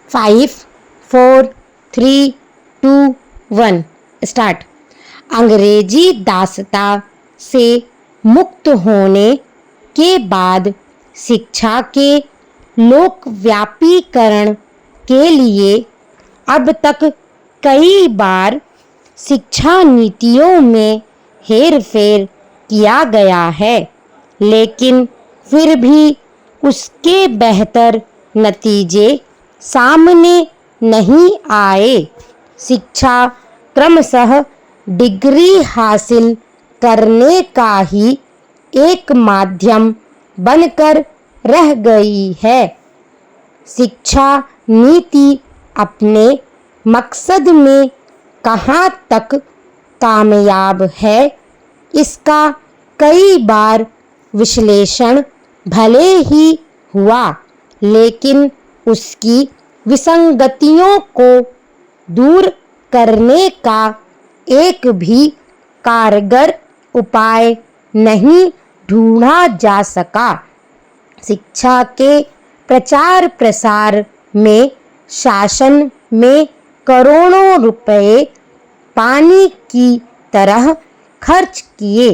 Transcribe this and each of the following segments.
5, 4, 3, 2, 1 start. अंग्रेजी दासता से मुक्त होने के बाद शिक्षा के लोकव्यापीकरण के लिए अब तक कई बार शिक्षा नीतियों में हेरफेर किया गया है, लेकिन फिर भी उसके बेहतर नतीजे सामने नहीं आए। शिक्षा क्रमशः डिग्री हासिल करने का ही एक माध्यम बनकर रह गई है। शिक्षा नीति अपने मकसद में कहाँ तक कामयाब है, इसका कई बार विश्लेषण भले ही हुआ, लेकिन उसकी विसंगतियों को दूर करने का एक भी कारगर उपाय नहीं ढूंढा जा सका। शिक्षा के प्रचार प्रसार में शासन में करोड़ों रुपए पानी की तरह खर्च किए,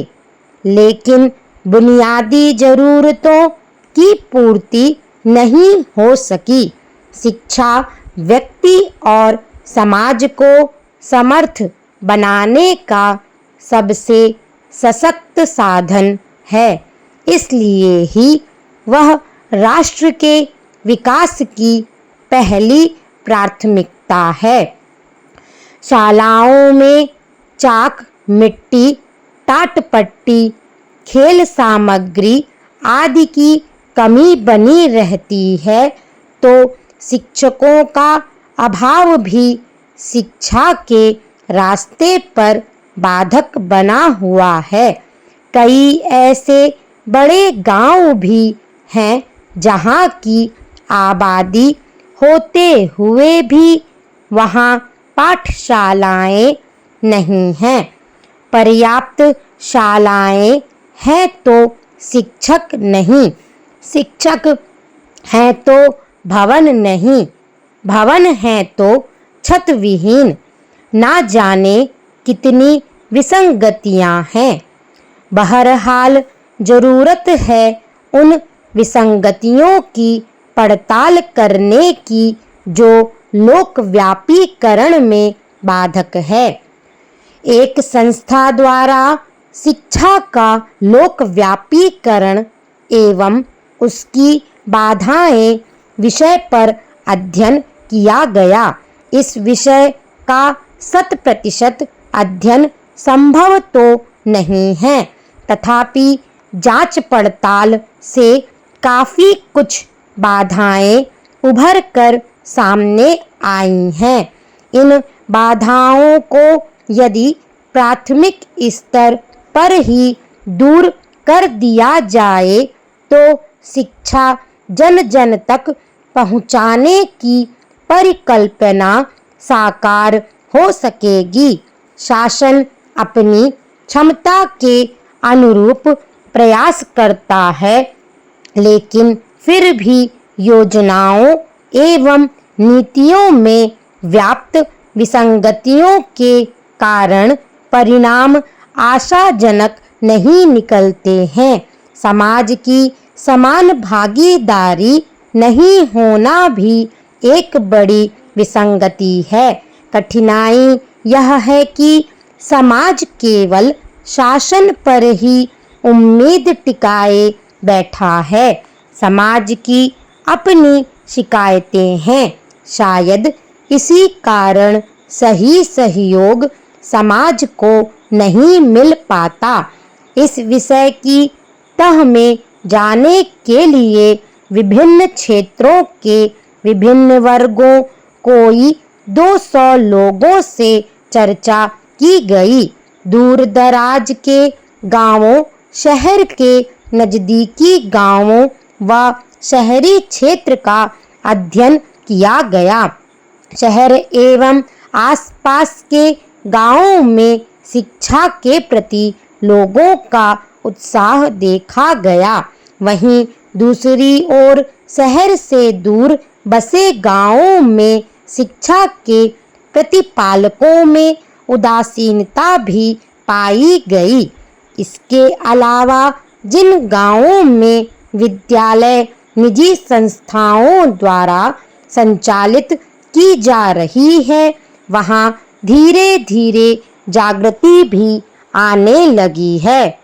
लेकिन बुनियादी जरूरतों की पूर्ति नहीं हो सकी। शिक्षा व्यक्ति और समाज को समर्थ बनाने का सबसे सशक्त साधन है, इसलिए ही वह राष्ट्र के विकास की पहली प्राथमिकता है। शालाओं में चाक, मिट्टी, टाटपट्टी, खेल सामग्री आदि की कमी बनी रहती है, तो शिक्षकों का अभाव भी शिक्षा के रास्ते पर बाधक बना हुआ है। कई ऐसे बड़े गांव भी हैं जहां की आबादी होते हुए भी वहां पाठशालाएं नहीं हैं। पर्याप्त शालाएं हैं तो शिक्षक नहीं, शिक्षक हैं तो भवन नहीं, भवन हैं तो छत विहीन। ना जाने कितनी विसंगतियां हैं। बहरहाल जरूरत है उन विसंगतियों की पड़ताल करने की जो लोकव्यापीकरण में बाधक है। एक संस्था द्वारा शिक्षा का लोकव्यापीकरण एवं उसकी बाधाएं विषय पर अध्ययन किया गया। इस विषय का 100% अध्ययन संभव तो नहीं है, तथापि जांच पड़ताल से काफी कुछ बाधाएं उभर कर सामने आई हैं। इन बाधाओं को यदि प्राथमिक स्तर पर ही दूर कर दिया जाए तो शिक्षा जन जन तक पहुंचाने की परिकल्पना साकार हो सकेगी। शासन अपनी क्षमता के अनुरूप प्रयास करता है, लेकिन फिर भी योजनाओं एवं नीतियों में व्याप्त विसंगतियों के कारण परिणाम आशाजनक नहीं निकलते हैं। समाज की समान भागीदारी नहीं होना भी एक बड़ी विसंगति है। कठिनाई यह है कि समाज केवल शासन पर ही उम्मीद टिकाए बैठा है। समाज की अपनी शिकायतें हैं। शायद इसी कारण सही सहयोग समाज को नहीं मिल पाता। इस विषय की तह में जाने के लिए विभिन्न क्षेत्रों के विभिन्न वर्गों कोई 200 लोगों से चर्चा की गई। दूर दराज के गांवों, शहर के नजदीकी गांवों व शहरी क्षेत्र का अध्ययन किया गया। शहर एवं आसपास के गांवों में शिक्षा के प्रति लोगों का उत्साह देखा गया। वहीं दूसरी ओर शहर से दूर बसे गांवों में शिक्षा के प्रतिपालकों में उदासीनता भी पाई गई। इसके अलावा जिन गांवों में विद्यालय निजी संस्थाओं द्वारा संचालित की जा रही है, वहां धीरे धीरे जागृति भी आने लगी है।